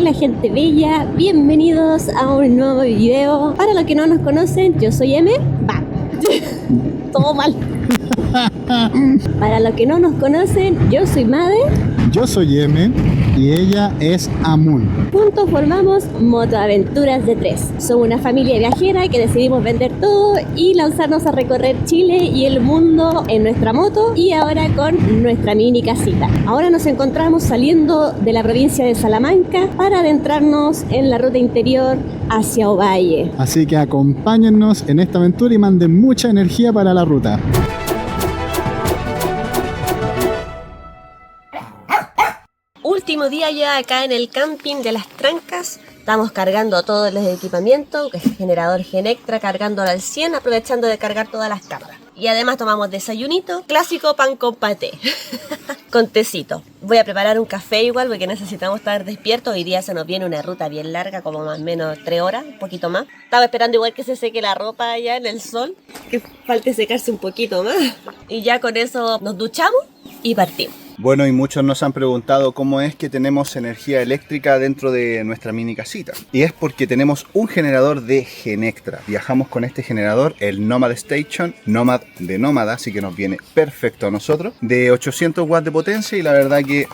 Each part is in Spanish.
Hola gente bella, bienvenidos a un nuevo video. Para los que no nos conocen, yo soy M. Todo mal. Para los que no nos conocen, yo soy Made. Yo soy M y ella es Amun. Juntos formamos Motoaventuras de Tres. Somos una familia viajera que decidimos vender todo y lanzarnos a recorrer Chile y el mundo en nuestra moto y ahora con nuestra mini casita. Ahora nos encontramos saliendo de la provincia de Salamanca para adentrarnos en la ruta interior hacia Ovalle. Así que acompáñennos en esta aventura y manden mucha energía para la ruta. Último día ya acá en el camping de Las Trancas. Estamos cargando todos los equipamientos, el generador Genectra cargándolo al 100, aprovechando de cargar todas las cámaras. Y además tomamos desayunito, clásico pan con paté, con tecito. Voy a preparar un café igual porque necesitamos estar despiertos. Hoy día se nos viene una ruta bien larga, como más o menos 3 horas, un poquito más. Estaba esperando igual que se seque la ropa allá en el sol, que falte secarse un poquito más. Y ya con eso nos duchamos y partimos. Bueno, y muchos nos han preguntado cómo es que tenemos energía eléctrica dentro de nuestra mini casita. Y es porque tenemos un generador de Genectra. Viajamos con este generador, el Nomad Station, Nomad de Nómada, así que nos viene perfecto a nosotros. De 800 watts de potencia y la verdad que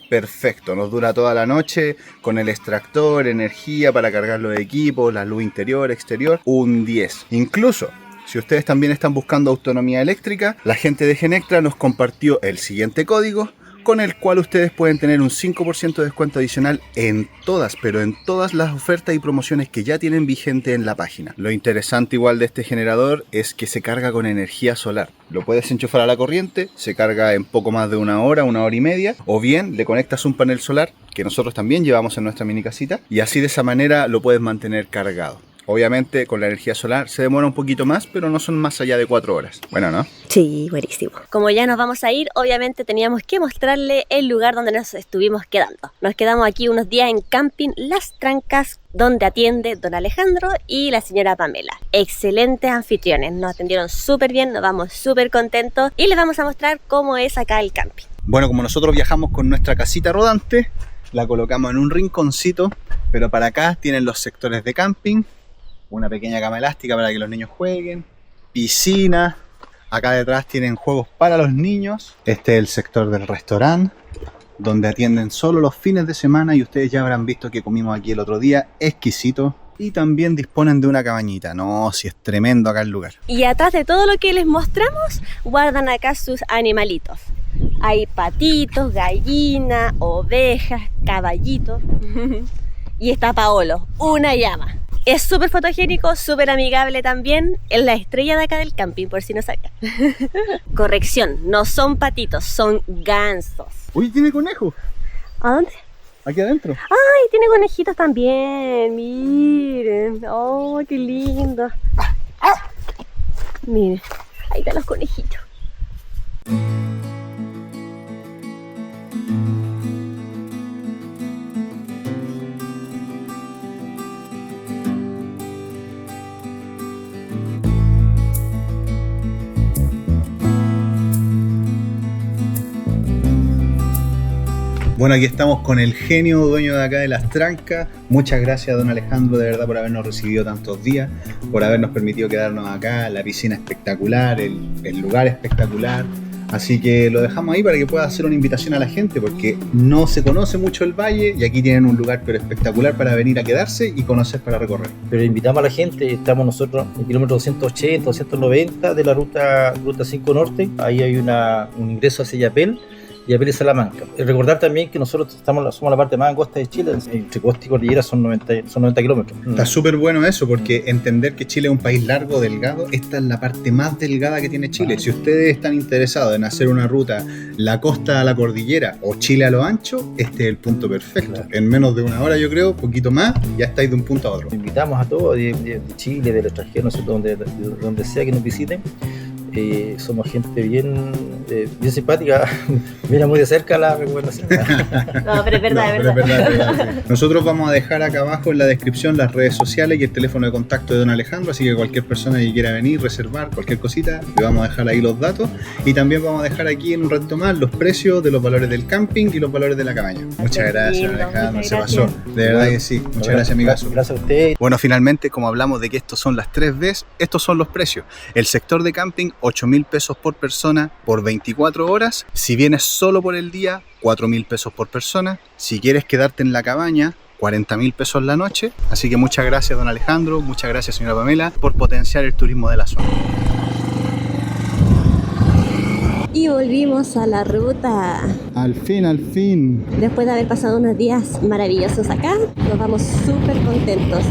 perfecto, nos dura toda la noche con el extractor, energía para cargar los equipos, la luz interior, exterior, un 10. Incluso si ustedes también están buscando autonomía eléctrica, la gente de Genectra nos compartió el siguiente código con el cual ustedes pueden tener un 5% de descuento adicional en todas, pero en todas las ofertas y promociones que ya tienen vigente en la página. Lo interesante igual de este generador es que se carga con energía solar. Lo puedes enchufar a la corriente, se carga en poco más de una hora y media, o bien le conectas un panel solar que nosotros también llevamos en nuestra mini casita y así de esa manera lo puedes mantener cargado. Obviamente con la energía solar se demora un poquito más, pero no son más allá de 4 horas. Bueno, ¿no? Sí, buenísimo. Como ya nos vamos a ir, obviamente teníamos que mostrarle el lugar donde nos estuvimos quedando. Nos quedamos aquí unos días en Camping Las Trancas, donde atiende don Alejandro y la señora Pamela. Excelentes anfitriones, nos atendieron súper bien, nos vamos súper contentos y les vamos a mostrar cómo es acá el camping. Bueno, como nosotros viajamos con nuestra casita rodante, la colocamos en un rinconcito, pero para acá tienen los sectores de camping, una pequeña cama elástica para que los niños jueguen, piscina, acá detrás tienen juegos para los niños, este es el sector del restaurante, donde atienden solo los fines de semana y ustedes ya habrán visto que comimos aquí el otro día, exquisito, y también disponen de una cabañita, no, si es tremendo acá el lugar. Y atrás de todo lo que les mostramos, guardan acá sus animalitos. Hay patitos, gallinas, ovejas, caballitos, y está Paolo, una llama. Es súper fotogénico, súper amigable también. Es la estrella de acá del camping, por si no sabían. Corrección, no son patitos, son gansos. Uy, tiene conejo. ¿A dónde? Aquí adentro. ¡Ay, tiene conejitos también! Miren. ¡Oh, qué lindo! Miren, ahí están los conejitos. Bueno, aquí estamos con el genio dueño de acá de Las Trancas. Muchas gracias, don Alejandro, de verdad, por habernos recibido tantos días, por habernos permitido quedarnos acá, la piscina espectacular, el lugar espectacular. Así que lo dejamos ahí para que pueda hacer una invitación a la gente, porque no se conoce mucho el valle y aquí tienen un lugar pero espectacular para venir a quedarse y conocer para recorrer. Pero invitamos a la gente, estamos nosotros en el kilómetro 280, 290 de la ruta 5 Norte. Ahí hay un ingreso hacia Yapel y Yapel y Salamanca. Recordar también que nosotros somos la parte más angosta de Chile, entre costa y cordillera son 90 kilómetros. Está súper bueno eso, porque entender que Chile es un país largo, delgado, esta es la parte más delgada que tiene Chile. Si ustedes están interesados en hacer una ruta la costa a la cordillera o Chile a lo ancho, este es el punto perfecto. Claro. En menos de una hora, yo creo, poquito más, ya estáis de un punto a otro. Invitamos a todos de Chile, del extranjero, no sé, donde sea que nos visiten. Somos gente bien bien simpática. Mira muy de cerca la recomendación. No, pero es verdad, No, es pero es verdad. verdad. Nosotros vamos a dejar acá abajo en la descripción las redes sociales y el teléfono de contacto de don Alejandro, así que cualquier persona que quiera venir, reservar cualquier cosita, le vamos a dejar ahí los datos y también vamos a dejar aquí en un ratito más los precios de los valores del camping y los valores de la cabaña. Muchas gracias, lindo, Alejandro, muchas se gracias. pasó. De verdad que sí. Muchas gracias, amigazo. Gracias a usted. Bueno, finalmente, como hablamos de que estos son las 3 Bs, estos son los precios. El sector de camping, 8.000 pesos por persona por 24 horas. Si vienes solo por el día, 4.000 pesos por persona. Si quieres quedarte en la cabaña, 40.000 pesos la noche. Así que muchas gracias, don Alejandro, muchas gracias, señora Pamela, por potenciar el turismo de la zona. Y volvimos a la ruta. Al fin. Después de haber pasado unos días maravillosos acá, nos vamos súper contentos.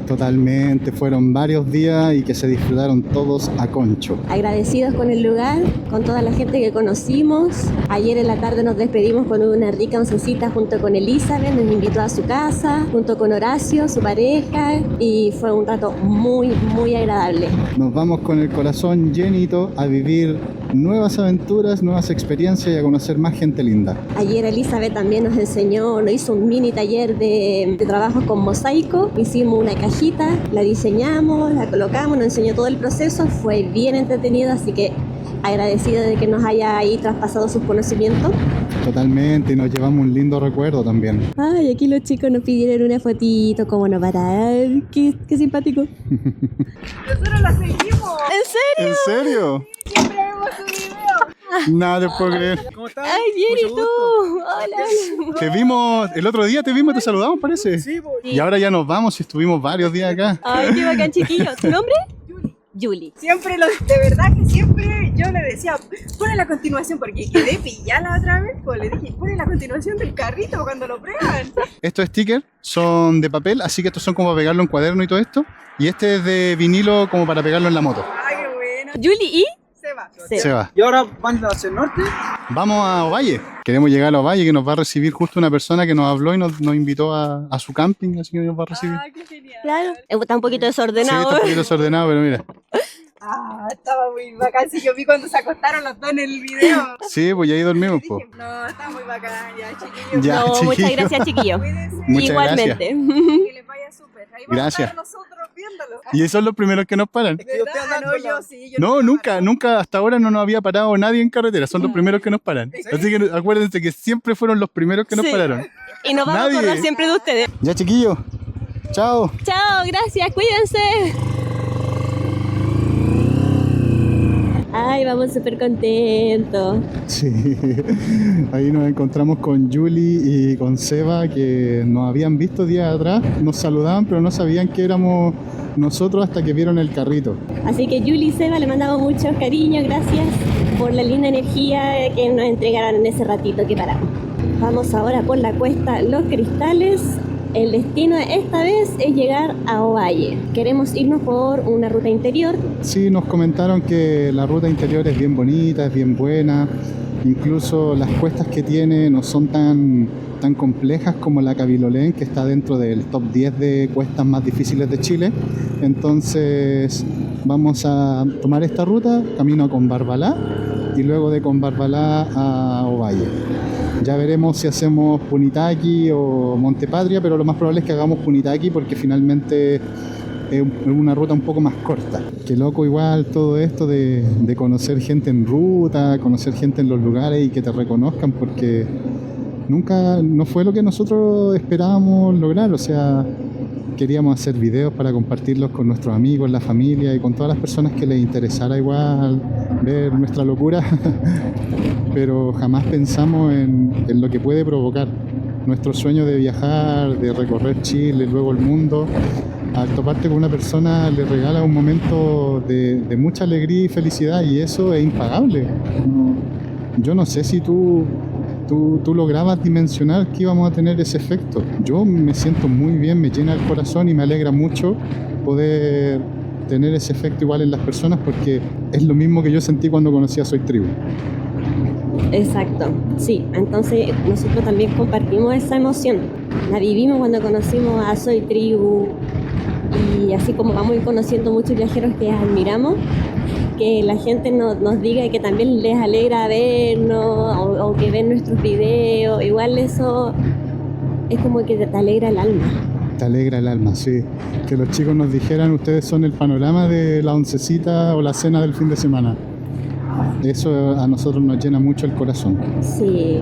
Totalmente, fueron varios días y que se disfrutaron todos a concho. Agradecidos con el lugar, con toda la gente que conocimos. Ayer en la tarde nos despedimos con una rica oncecita junto con Elizabeth, nos invitó a su casa, junto con Horacio, su pareja, y fue un rato muy, muy agradable. Nos vamos con el corazón llenito a vivir nuevas aventuras, nuevas experiencias y a conocer más gente linda. Ayer Elizabeth también nos enseñó, nos hizo un mini taller de trabajo con mosaico. Hicimos una cajita, la diseñamos, la colocamos, nos enseñó todo el proceso. Fue bien entretenido, así que agradecida de que nos haya ahí traspasado sus conocimientos. Totalmente, y nos llevamos un lindo recuerdo también. Ay, aquí los chicos nos pidieron una fotito, cómo no parar. Qué simpático. Nosotros la seguimos. ¿En serio? Siempre vemos su video. Nada te puedo creer. ¿Cómo estás? Ay, bien, ¿y tú? Hola. Te vimos, el otro día te vimos, te saludamos parece. Sí, pues. Y ahora ya nos vamos y estuvimos varios días acá. Ay, qué bacán, chiquillo. ¿Tu nombre? Julie. Siempre, de verdad que siempre yo le decía, pone la continuación, porque quedé pillada la otra vez, pues le dije, pone la continuación del carrito cuando lo prueban. Estos stickers son de papel, así que estos son como para pegarlo en cuaderno y todo esto. Y este es de vinilo como para pegarlo en la moto. Ay, qué bueno. Julie y Seba. Se va. ¿Y ahora van hacia el norte? Vamos a Ovalle. Queremos llegar a Ovalle, que nos va a recibir justo una persona que nos habló y nos invitó a su camping, así que nos va a recibir. Ay, qué genial. claro, está un poquito Sí, desordenado. está un poquito desordenado, pero mira. Estaba muy bacán. Sí, yo vi cuando se acostaron los dos en el video. Sí, pues ya ahí dormimos, po. Dije, no, está muy bacán, ya, chiquillos. Ya, No, muchas chiquillo. gracias, chiquillo. Cuídense. Muchas Igualmente. Que les vaya súper. Ahí vamos Gracias. a estar nosotros viéndolo. Y esos son los primeros que nos paran. ¿Verdad? No, yo sí. Yo No, me nunca, paro. nunca, hasta ahora no nos había parado nadie en carretera, son los primeros que nos paran. Así que acuérdense que siempre fueron los primeros que nos Sí. pararon. Y nos vamos Nadie. a acordar siempre de ustedes. Ya, chiquillos. Chao. Chao, gracias, cuídense. Ay, vamos súper contentos. Sí, ahí nos encontramos con Julie y con Seba que nos habían visto días atrás, nos saludaban pero no sabían que éramos nosotros hasta que vieron el carrito. Así que Julie y Seba le mandamos muchos cariños, gracias por la linda energía que nos entregaron en ese ratito que paramos. Vamos ahora por la cuesta Los Cristales. El destino esta vez es llegar a Ovalle. Queremos irnos por una ruta interior. Sí, nos comentaron que la ruta interior es bien bonita, es bien buena, incluso las cuestas que tiene no son tan complejas como la Cabilolén, que está dentro del top 10 de cuestas más difíciles de Chile. Entonces vamos a tomar esta ruta, camino a Combarbalá y luego de Combarbalá a Ovalle. Ya veremos si hacemos Punitaqui o Montepatria, pero lo más probable es que hagamos Punitaqui porque finalmente es una ruta un poco más corta. Qué loco igual todo esto de conocer gente en ruta, conocer gente en los lugares y que te reconozcan, porque nunca no fue lo que nosotros esperábamos lograr. O sea, queríamos hacer videos para compartirlos con nuestros amigos, la familia y con todas las personas que les interesara igual ver nuestra locura. Pero jamás pensamos en lo que puede provocar nuestro sueño de viajar, de recorrer Chile, luego el mundo. Al toparte con una persona le regala un momento de mucha alegría y felicidad, y eso es impagable. Yo no sé si tú lograbas dimensionar que íbamos a tener ese efecto. Yo me siento muy bien, me llena el corazón y me alegra mucho poder tener ese efecto igual en las personas, porque es lo mismo que yo sentí cuando conocí a Soy Tribu. Exacto, sí. Entonces nosotros también compartimos esa emoción. La vivimos cuando conocimos a Soy Tribu y así como vamos a ir conociendo muchos viajeros que admiramos. que la gente nos diga que también les alegra vernos o que ven nuestros videos. Igual eso es como que te alegra el alma. Te alegra el alma, sí. Que los chicos nos dijeran, ustedes son el panorama de la oncecita o la cena del fin de semana. Eso a nosotros nos llena mucho el corazón. Sí.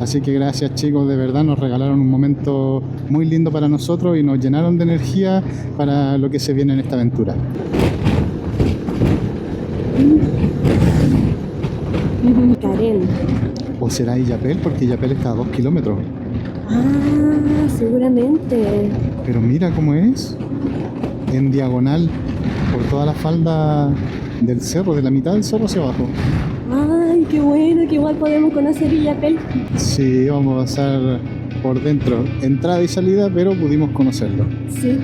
Así que gracias, chicos, de verdad nos regalaron un momento muy lindo para nosotros y nos llenaron de energía para lo que se viene en esta aventura. Karen. ¿O será Illapel? Porque Illapel está a 2 kilómetros. Ah, seguramente. Pero mira cómo es, en diagonal, por toda la falda del cerro, de la mitad del cerro hacia abajo. Ay, qué bueno, que igual podemos conocer Illapel. Sí, vamos a pasar por dentro, entrada y salida, pero pudimos conocerlo. Sí.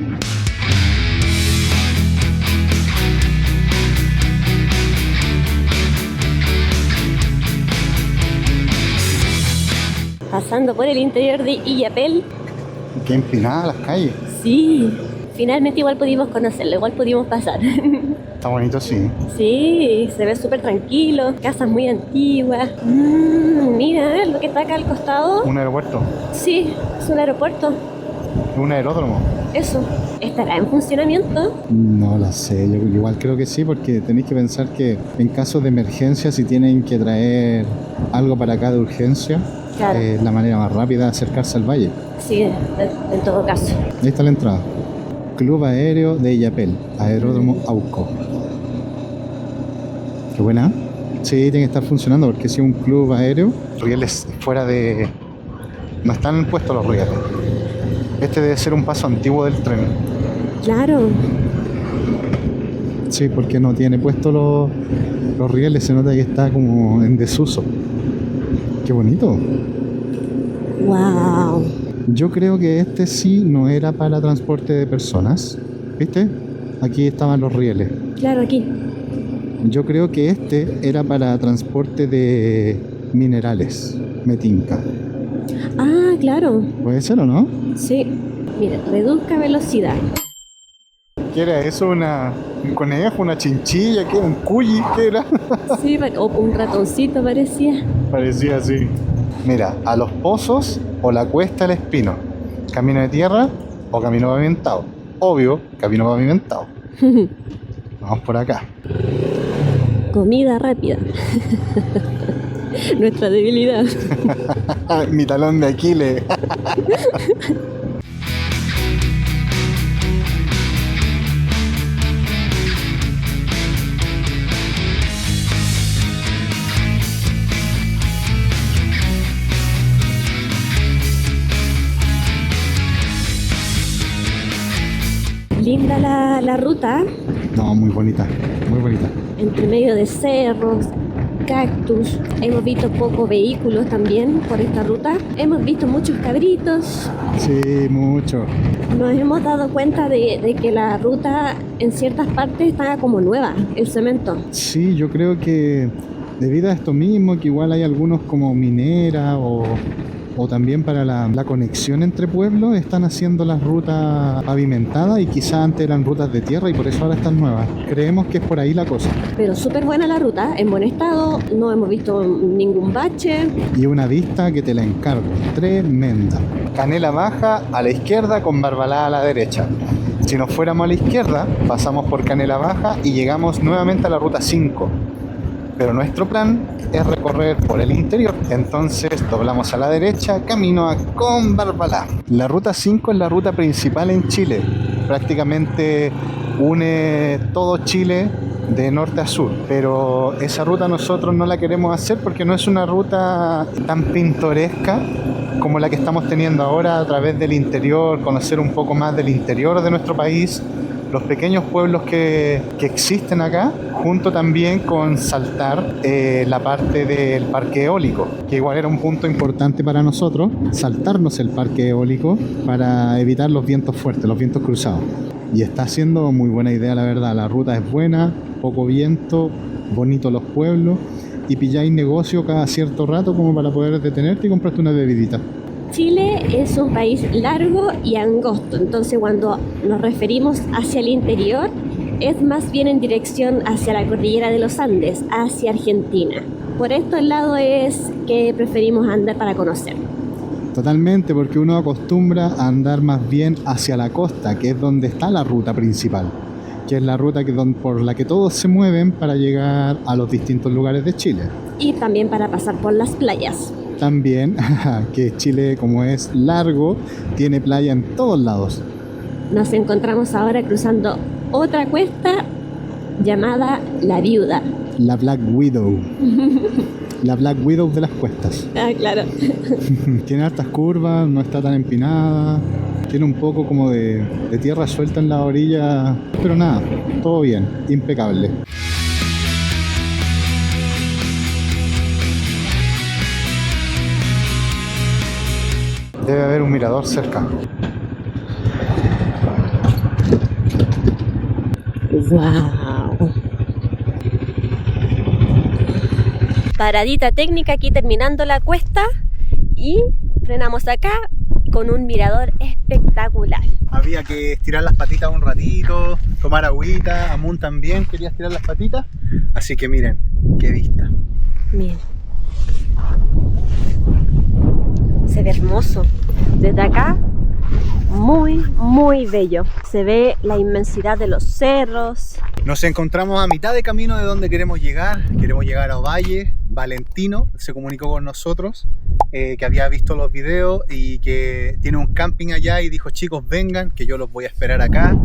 Pasando por el interior de Illapel. Qué empinada las calles. Sí, finalmente igual pudimos conocerlo, igual pudimos pasar. Está bonito, sí. Sí, se ve súper tranquilo, casas muy antiguas. Mira, lo que está acá al costado. Un aeropuerto, Sí, es un aeropuerto. un aeródromo. Eso, ¿estará en funcionamiento? No lo sé, yo igual creo que sí, porque tenéis que pensar que en caso de emergencia, si tienen que traer algo para acá de urgencia, Claro. es la manera más rápida de acercarse al valle. Sí, en todo caso. Ahí está la entrada. Club Aéreo de Illapel, Aeródromo Auco. Qué buena. Sí, tiene que estar funcionando porque si es un club aéreo, rieles fuera de... No están puestos los rieles. Este debe ser un paso antiguo del tren. Claro. Sí, porque no tiene puestos los rieles, se nota que está como en desuso. Qué bonito. Wow. Yo creo que este sí no era para transporte de personas. ¿Viste? Aquí estaban los rieles. Claro, aquí. Yo creo que este era para transporte de minerales, me tinca. Ah, claro. ¿Puede ser o no? Sí. Mira, reduzca velocidad. ¿Qué era eso? ¿Un conejo? ¿Una chinchilla? ¿Qué? ¿Un cuyi? ¿Qué era? Sí, o un ratoncito parecía. Parecía así. Mira, a los pozos o la cuesta del espino. Camino de tierra o camino pavimentado. Obvio, camino pavimentado. Vamos por acá. Comida rápida. Nuestra debilidad. Mi talón de Aquiles. Linda la ruta, No, muy bonita, muy bonita. entre medio de cerros, cactus. Hemos visto pocos vehículos también por esta ruta. Hemos visto muchos cabritos. Sí, mucho. Nos hemos dado cuenta de que la ruta en ciertas partes está como nueva, el cemento. Sí, yo creo que debido a esto mismo, que igual hay algunos como minera o también para la conexión entre pueblos, están haciendo las rutas pavimentadas y quizás antes eran rutas de tierra y por eso ahora están nuevas. Creemos que es por ahí la cosa. Pero súper buena la ruta, en buen estado, no hemos visto ningún bache. Y una vista que te la encargo, tremenda. Canela Baja a la izquierda con Barbalá a la derecha. Si nos fuéramos a la izquierda, pasamos por Canela Baja y llegamos nuevamente a la ruta 5. Pero nuestro plan es recorrer por el interior. Entonces doblamos a la derecha, camino a Combarbalá. La ruta 5 es la ruta principal en Chile. Prácticamente une todo Chile de norte a sur. Pero esa ruta nosotros no la queremos hacer porque no es una ruta tan pintoresca como la que estamos teniendo ahora a través del interior, conocer un poco más del interior de nuestro país, los pequeños pueblos que existen acá, junto también con saltar la parte del parque eólico, que igual era un punto importante para nosotros, saltarnos el parque eólico para evitar los vientos fuertes, los vientos cruzados. Y está siendo muy buena idea, la verdad. La ruta es buena, poco viento, bonitos los pueblos, y pilláis negocio cada cierto rato como para poder detenerte y comprarte una bebidita. Chile es un país largo y angosto, entonces cuando nos referimos hacia el interior es más bien en dirección hacia la cordillera de los Andes, hacia Argentina. Por estos lados es que preferimos andar para conocer. Totalmente, porque uno acostumbra a andar más bien hacia la costa, que es donde está la ruta principal, que es la ruta por la que todos se mueven para llegar a los distintos lugares de Chile. Y también para pasar por las playas. También que Chile, como es largo, tiene playa en todos lados. Nos encontramos ahora cruzando otra cuesta llamada La Viuda. La Black Widow. La Black Widow de las cuestas. Ah, claro. Tiene hartas curvas, no está tan empinada. Tiene un poco como de tierra suelta en la orilla. Pero nada, todo bien, impecable. Debe haber un mirador cerca. ¡Wow! Paradita técnica aquí terminando la cuesta y frenamos acá con un mirador espectacular. Había que estirar las patitas un ratito, tomar agüita. Amun también quería estirar las patitas. Así que miren, qué vista. Miren. Se ve hermoso. Desde acá, muy, muy bello. Se ve la inmensidad de los cerros. Nos encontramos a mitad de camino de donde queremos llegar. Queremos llegar a Ovalle. Valentino se comunicó con nosotros, que había visto los videos y que tiene un camping allá y dijo: chicos, vengan, que yo los voy a esperar acá.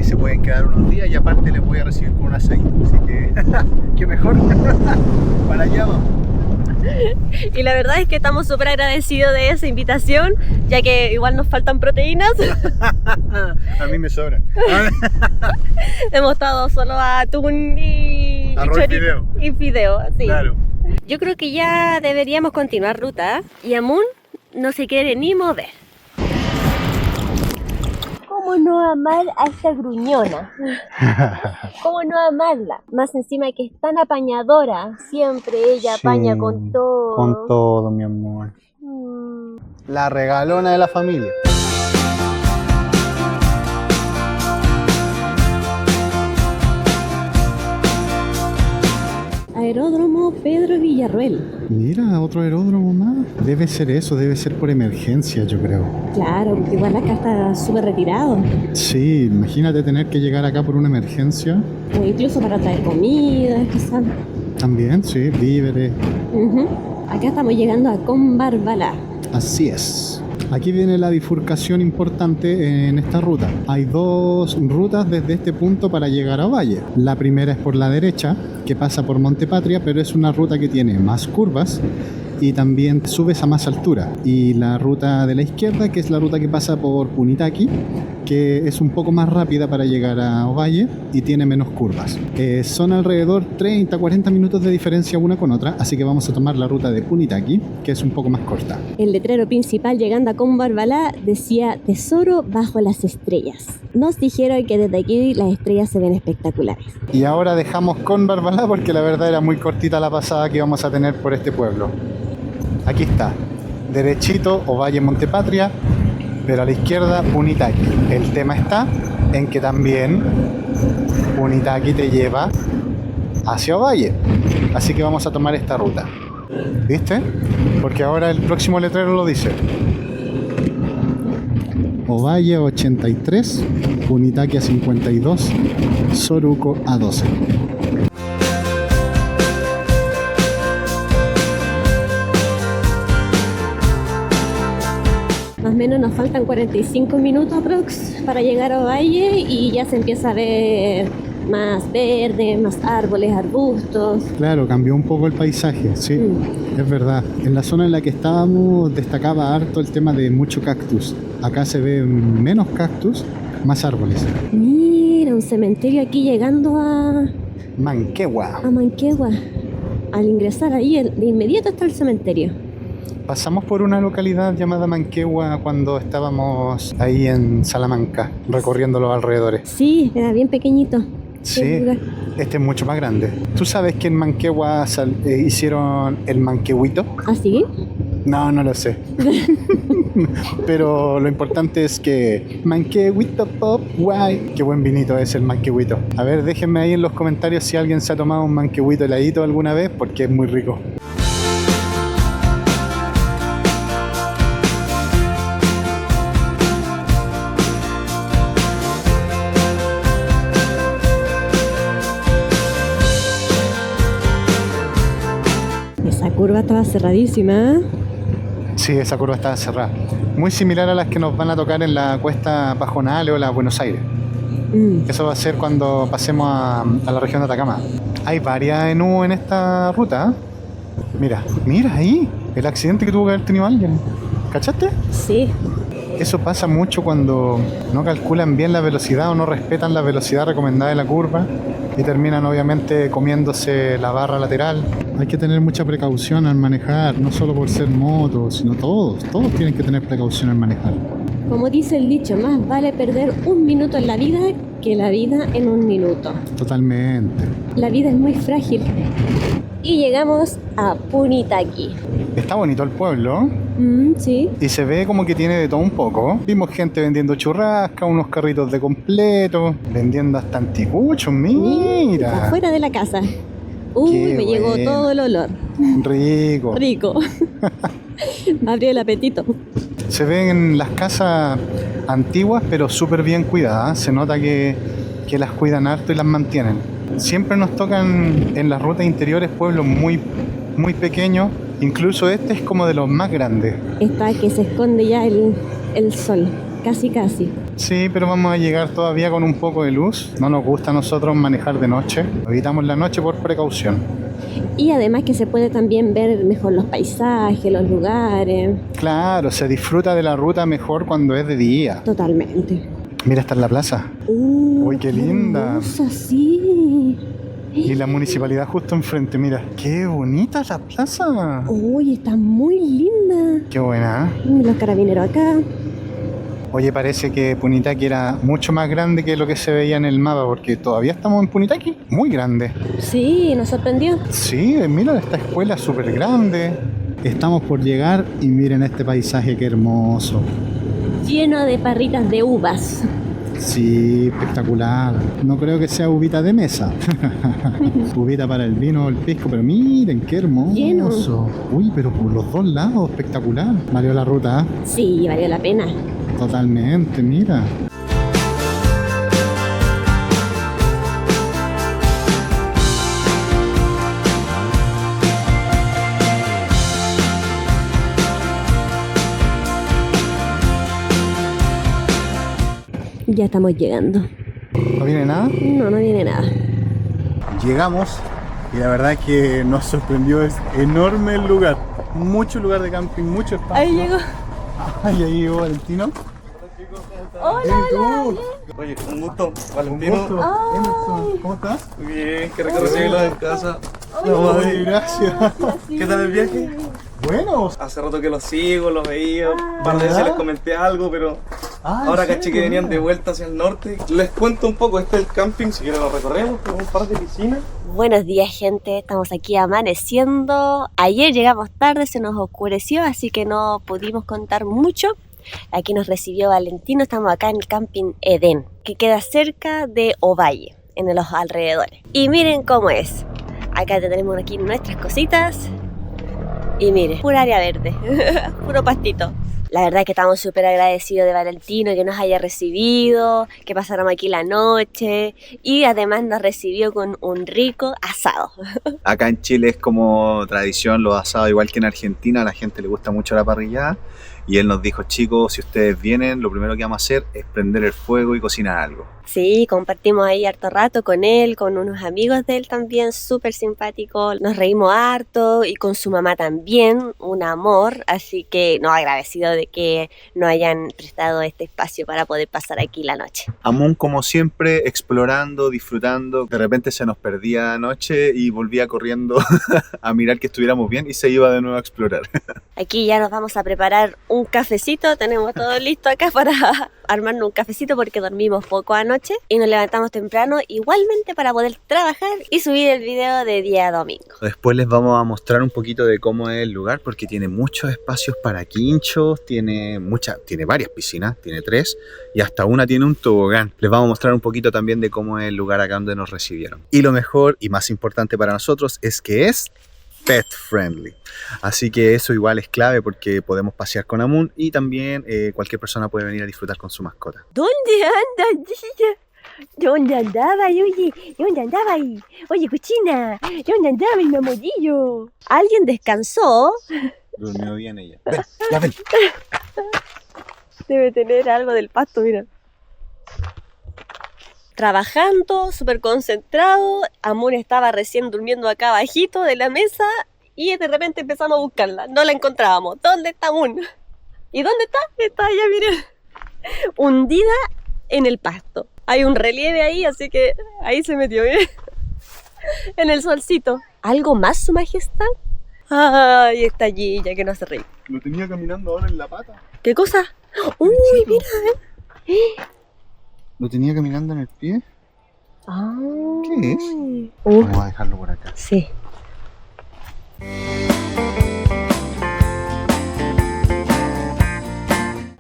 Se pueden quedar unos días y aparte les voy a recibir con un asadito. Así que, qué mejor. Para allá vamos. Y la verdad es que estamos súper agradecidos de esa invitación, ya que igual nos faltan proteínas. A mí me sobran. Hemos estado solo atún y Arroz y fideo, sí. Claro. Yo creo que ya deberíamos continuar ruta y Amun no se quiere ni mover. ¿Cómo no amar a esta gruñona? ¿Cómo no amarla? Más encima que es tan apañadora. Siempre ella apaña con todo. Con todo, mi amor. La regalona de la familia. Aeródromo Pedro Villarroel. Mira, otro aeródromo más. Debe ser eso, debe ser por emergencia, yo creo. Claro, porque igual acá está súper retirado. Sí, imagínate tener que llegar acá por una emergencia. O incluso para traer comida, quizás. También, sí, víveres. Acá estamos llegando a Combarbalá. Así es. Aquí viene la bifurcación importante en esta ruta. Hay dos rutas desde este punto para llegar a Ovalle. La primera es por la derecha, que pasa por Monte Patria, pero es una ruta que tiene más curvas y también subes a más altura. Y la ruta de la izquierda, que es la ruta que pasa por Punitaqui, que es un poco más rápida para llegar a Ovalle y tiene menos curvas. Son alrededor 30-40 minutos de diferencia una con otra, así que vamos a tomar la ruta de Punitaqui, que es un poco más corta. El letrero principal llegando a Combarbalá decía "Tesoro bajo las estrellas". Nos dijeron que desde aquí las estrellas se ven espectaculares. Y ahora dejamos Combarbalá porque la verdad era muy cortita la pasada que íbamos a tener por este pueblo. Aquí está, derechito Ovalle Montepatria, pero a la izquierda Punitaqui. El tema está en que también Punitaqui te lleva hacia Ovalle, así que vamos a tomar esta ruta. ¿Viste? Porque ahora el próximo letrero lo dice: Ovalle a 83, Punitaqui a 52, Soruco a 12. Más o menos nos faltan 45 minutos aprox para llegar a Ovalle y ya se empieza a ver más verde, más árboles, arbustos. Claro, cambió un poco el paisaje, sí, es verdad. En la zona en la que estábamos destacaba harto el tema de mucho cactus. Acá se ve menos cactus, más árboles. Mira, un cementerio aquí llegando a Manquehue. Manquehue. Al ingresar ahí, de inmediato está el cementerio. Pasamos por una localidad llamada Manquehue cuando estábamos ahí en Salamanca, recorriendo los alrededores. Sí, era bien pequeñito. Sí, este es mucho más grande. ¿Tú sabes que en Manquehue hicieron el manquehuito? ¿Ah, sí? No, no lo sé. pero lo importante es que manquehuito pop guay. Qué buen vinito es el manquehuito. A ver, déjenme ahí en los comentarios si alguien se ha tomado un manquehuito heladito alguna vez, porque es muy rico. Esa curva estaba cerradísima. Sí, esa curva está cerrada. Muy similar a las que nos van a tocar en la cuesta Pajonal o la Buenos Aires. Eso va a ser cuando pasemos a la región de Atacama. Hay varias en U en esta ruta. Mira ahí, el accidente que tuvo que haber tenido alguien. ¿Cachaste? Sí. Eso pasa mucho cuando no calculan bien la velocidad o no respetan la velocidad recomendada de la curva y terminan obviamente comiéndose la barra lateral. Hay que tener mucha precaución al manejar, no solo por ser moto, sino todos tienen que tener precaución al manejar. Como dice el dicho, más vale perder un minuto en la vida que la vida en un minuto. Totalmente. La vida es muy frágil. Y llegamos a Punitaqui. Está bonito el pueblo. Sí. Y se ve como que tiene de todo un poco. Vimos gente vendiendo churrascas, unos carritos de completo, vendiendo hasta anticuchos, mira. Afuera de la casa. Uy, Qué me llegó bueno. todo el olor. Rico. Rico. Me abrió el apetito. Se ven en las casas antiguas, pero súper bien cuidadas. Se nota que las cuidan harto y las mantienen. Siempre nos tocan en las rutas interiores pueblos muy, muy pequeños. Incluso este es como de los más grandes. Está que se esconde ya el sol. Casi. Sí, pero vamos a llegar todavía con un poco de luz. No nos gusta a nosotros manejar de noche. Evitamos la noche por precaución. Y además que se puede también ver mejor los paisajes, los lugares. Claro, se disfruta de la ruta mejor cuando es de día. Totalmente. Mira, está en la plaza. Uy, qué linda. Hermosa, sí. Y la municipalidad justo enfrente, mira. Qué bonita la plaza. Uy, está muy linda. Qué buena. Los carabineros acá. Oye, parece que Punitaqui era mucho más grande que lo que se veía en el mapa, porque todavía estamos en Punitaqui. Muy grande. Sí, nos sorprendió. Sí, mira, esta escuela es súper grande. Estamos por llegar y miren este paisaje, qué hermoso. Lleno de parritas de uvas. Sí, espectacular. No creo que sea uvita de mesa. Uvita para el vino o el pisco, pero miren, qué hermoso. Lleno. Uy, pero por los dos lados, espectacular. Valió la ruta, ¿eh? Sí, valió la pena. Totalmente, mira. Ya estamos llegando. ¿No viene nada? No viene nada. Llegamos y la verdad es que nos sorprendió, es enorme el lugar. Mucho lugar de camping, mucho espacio. Ahí llegó. Ay, ahí llegó Valentino. Hola. Oye, un gusto, Valentino. Emerson, ¿cómo estás? Bien, qué rico recibirlo en casa. Ay, gracias. ¿Qué tal el viaje? Bueno. Hace rato que los sigo, los veía. Un par de veces les comenté algo, pero ahora ¿en caché serio? que venían de vuelta hacia el norte. Les cuento un poco, este es el camping, si quieren lo recorremos, con un par de piscinas. Buenos días, gente. Estamos aquí amaneciendo. Ayer llegamos tarde, se nos oscureció, así que no pudimos contar mucho. Aquí nos recibió Valentino. Estamos acá en el camping Edén, que queda cerca de Ovalle, en los alrededores. Y miren cómo es. Acá tenemos aquí nuestras cositas. Y miren, pura área verde, puro pastito. La verdad es que estamos súper agradecidos de Valentino que nos haya recibido, que pasáramos aquí la noche y además nos recibió con un rico asado. Acá en Chile es como tradición los asados, igual que en Argentina, a la gente le gusta mucho la parrillada. Y él nos dijo, chicos, si ustedes vienen, lo primero que vamos a hacer es prender el fuego y cocinar algo. Sí, compartimos ahí harto rato con él, con unos amigos de él también, súper simpáticos. Nos reímos harto y con su mamá también, un amor. Así que no, agradecido de que nos hayan prestado este espacio para poder pasar aquí la noche. Amón, como siempre, explorando, disfrutando. De repente se nos perdía la noche y volvía corriendo a mirar que estuviéramos bien y se iba de nuevo a explorar. Aquí ya nos vamos a preparar un cafecito, tenemos todo listo acá para armarnos un cafecito porque dormimos poco anoche y nos levantamos temprano igualmente para poder trabajar y subir el video de día domingo. Después les vamos a mostrar un poquito de cómo es el lugar porque tiene muchos espacios para quinchos, tiene varias piscinas, tiene 3 y hasta una tiene un tobogán. Les vamos a mostrar un poquito también de cómo es el lugar acá donde nos recibieron. Y lo mejor y más importante para nosotros es que es pet friendly. Así que eso igual es clave porque podemos pasear con Amun y también cualquier persona puede venir a disfrutar con su mascota. ¿Dónde andas, niña? ¿Dónde andaba, oye? ¿Dónde andaba ahí? Oye, cochina, ¿dónde andaba el mamodillo? ¿Alguien descansó? Durmió bien ella. Ven, ya ven. Debe tener algo del pasto, mira. Trabajando, súper concentrado. Amun estaba recién durmiendo acá abajito de la mesa y de repente empezamos a buscarla. No la encontrábamos. ¿Dónde está Amun? ¿Y dónde está? Está allá, miren. Hundida en el pasto. Hay un relieve ahí, así que ahí se metió, miren. En el solcito. ¿Algo más, su majestad? Ay, está allí, ya que no se ríe. Lo tenía caminando ahora en la pata. ¿Qué cosa? Uy, mira, ¿Lo tenía caminando en el pie? Ah. ¿Qué es? Vamos a dejarlo por acá. Sí.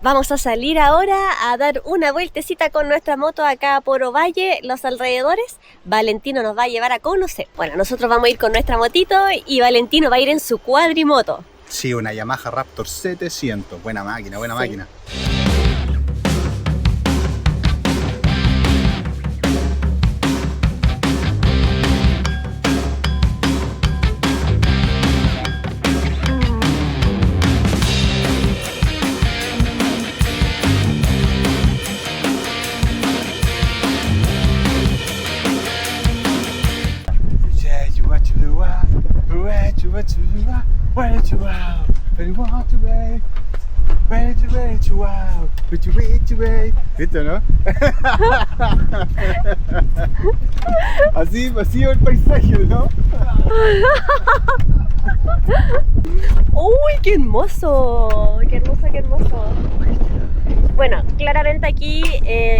Vamos a salir ahora a dar una vueltecita con nuestra moto acá por Ovalle, los alrededores. Valentino nos va a llevar a conocer. Bueno, nosotros vamos a ir con nuestra motito y Valentino va a ir en su cuadrimoto. Sí, una Yamaha Raptor 700. Buena máquina, buena máquina. ¿Viste, no? Así va el paisaje, ¿no? ¡Uy, qué hermoso! ¡Qué hermoso, qué hermoso! Bueno, claramente aquí,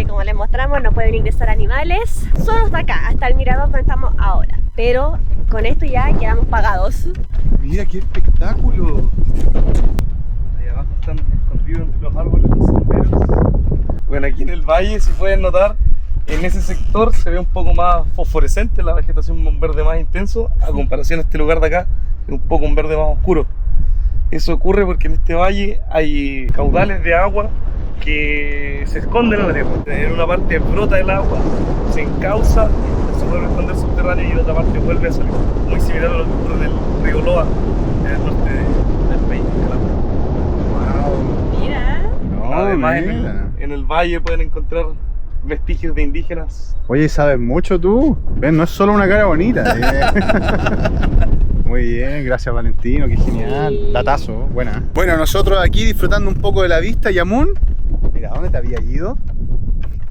como les mostramos, no pueden ingresar animales. Solo hasta acá, hasta el mirador donde estamos ahora. Pero con esto ya quedamos pagados. Mira qué espectáculo. Ahí abajo están escondidos entre los árboles los senderos. Bueno, aquí en el valle, si pueden notar, en ese sector se ve un poco más fosforescente, la vegetación un verde más intenso, a comparación a este lugar de acá, que es un poco un verde más oscuro. Eso ocurre porque en este valle hay caudales de agua que se esconden en la tierra. En una parte brota el agua, se encausa, se vuelve a esconder subterráneo y en otra parte vuelve a salir. Muy similar a lo que ocurre en el río Loa, en el norte del país. Wow. Mira. No, Además, mira. en el valle pueden encontrar vestigios de indígenas. Oye, ¿sabes mucho tú? Ven, no es solo una cara bonita. Muy bien, gracias Valentino, qué genial. Datazo, buena. Bueno, nosotros aquí disfrutando un poco de la vista. Y Amun, mira, ¿dónde te había ido?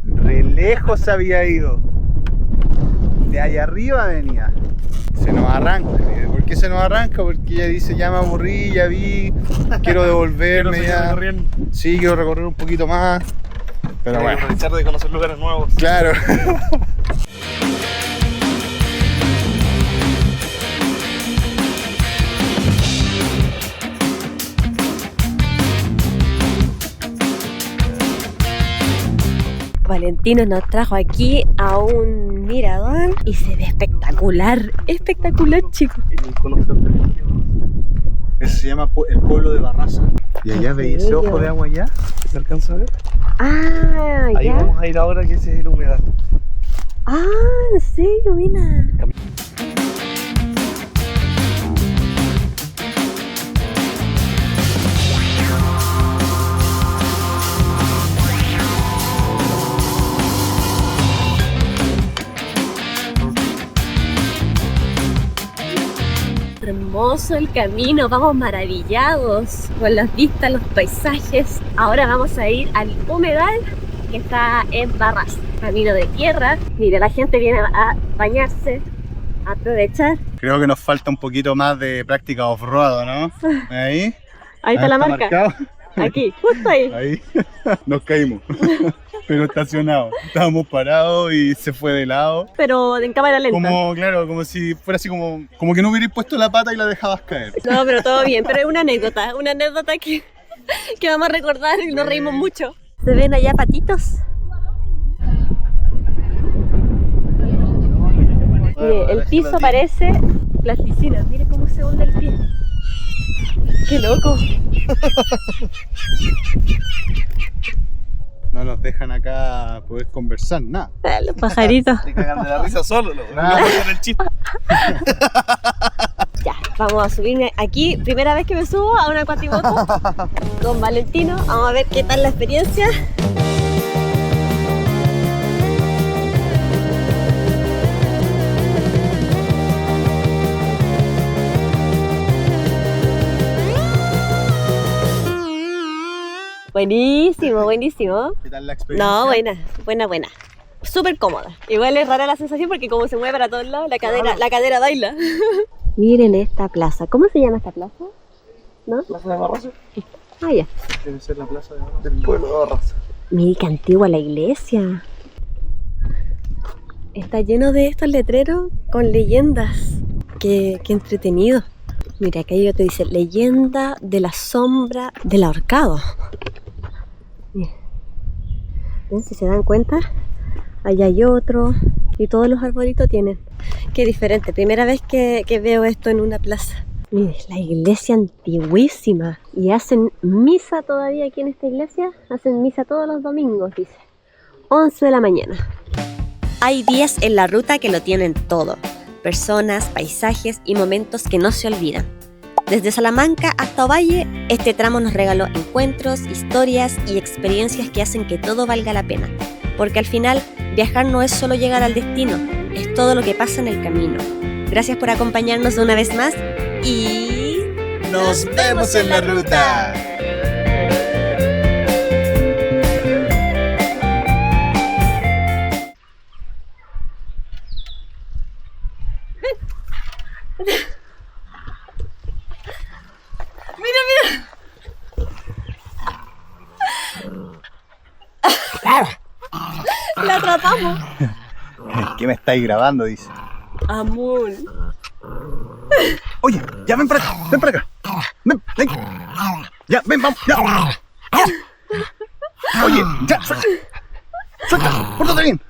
Re lejos se había ido. De allá arriba venía. Se nos arranca. ¿Por qué se nos arranca? Porque ella dice, ya me aburrí, ya vi, quiero devolverme ya. Sí, quiero recorrer un poquito más. Pero bueno. Aprovechar de conocer lugares nuevos. Claro. Valentino nos trajo aquí a un mirador y se ve espectacular. Espectacular, chicos. Ese se llama el pueblo de Barraza. Y allá veis ese ojo de agua allá. ¿Se alcanza a ver? Ah, Ahí ya. vamos a ir ahora, que ese es el humedal. Ah, en serio, mira. Hermoso el camino, vamos maravillados con las vistas, los paisajes. Ahora vamos a ir al humedal que está en Barraza, camino de tierra. Mira, la gente viene a bañarse, a aprovechar. Creo que nos falta un poquito más de práctica off-road, ¿no? Ahí Ahí está la marca. marcado. Aquí, justo ahí. Ahí nos caímos. Pero estacionados. Estábamos parados y se fue de lado. Pero en cámara lenta. Como, claro, como si fuera así como que no hubierais puesto la pata y la dejabas caer. No, pero todo bien, pero es una anécdota que vamos a recordar y nos reímos mucho. ¿Se ven allá patitos? Mire, el piso parece plasticina, mire cómo se hunde el pie. ¡Qué loco! No nos dejan acá poder conversar, nada. Los pajaritos. Se cagan de la risa solo, ¿no? Nada. No pasan el chiste. Ya, vamos a subirme aquí, primera vez que me subo a una cuatrimoto con Valentino. Vamos a ver qué tal la experiencia. Buenísimo, buenísimo. ¿Qué tal la experiencia? No, buena. Súper cómoda. Igual es rara la sensación porque como se mueve para todos lados, la cadera baila. Miren esta plaza. ¿Cómo se llama esta plaza? ¿No? ¿Plaza de Barroso? Ah, ya. Debe ser la plaza del pueblo de Barroso. Miren qué antigua la iglesia. Está lleno de estos letreros con leyendas. Qué entretenido. Mira, acá yo te dice leyenda de la sombra del ahorcado. Mira. ¿Ven? Si se dan cuenta, allá hay otro y todos los arbolitos tienen. Qué diferente, primera vez que veo esto en una plaza. Mire, la iglesia antiguísima. Y hacen misa todavía aquí en esta iglesia. Hacen misa todos los domingos, dice. 11 de la mañana. Hay días en la ruta que lo tienen todo. Personas, paisajes y momentos que no se olvidan. Desde Salamanca hasta Ovalle, este tramo nos regaló encuentros, historias y experiencias que hacen que todo valga la pena. Porque al final, viajar no es solo llegar al destino, es todo lo que pasa en el camino. Gracias por acompañarnos una vez más y... ¡Nos vemos en la ruta! ¡La atrapamos! ¿Qué me estáis grabando? Dice. Amor. Oye, ya ven para acá, ven para acá. Ven. Ya, ven, vamos, ya. Oye, ya, suelta, pórtate bien.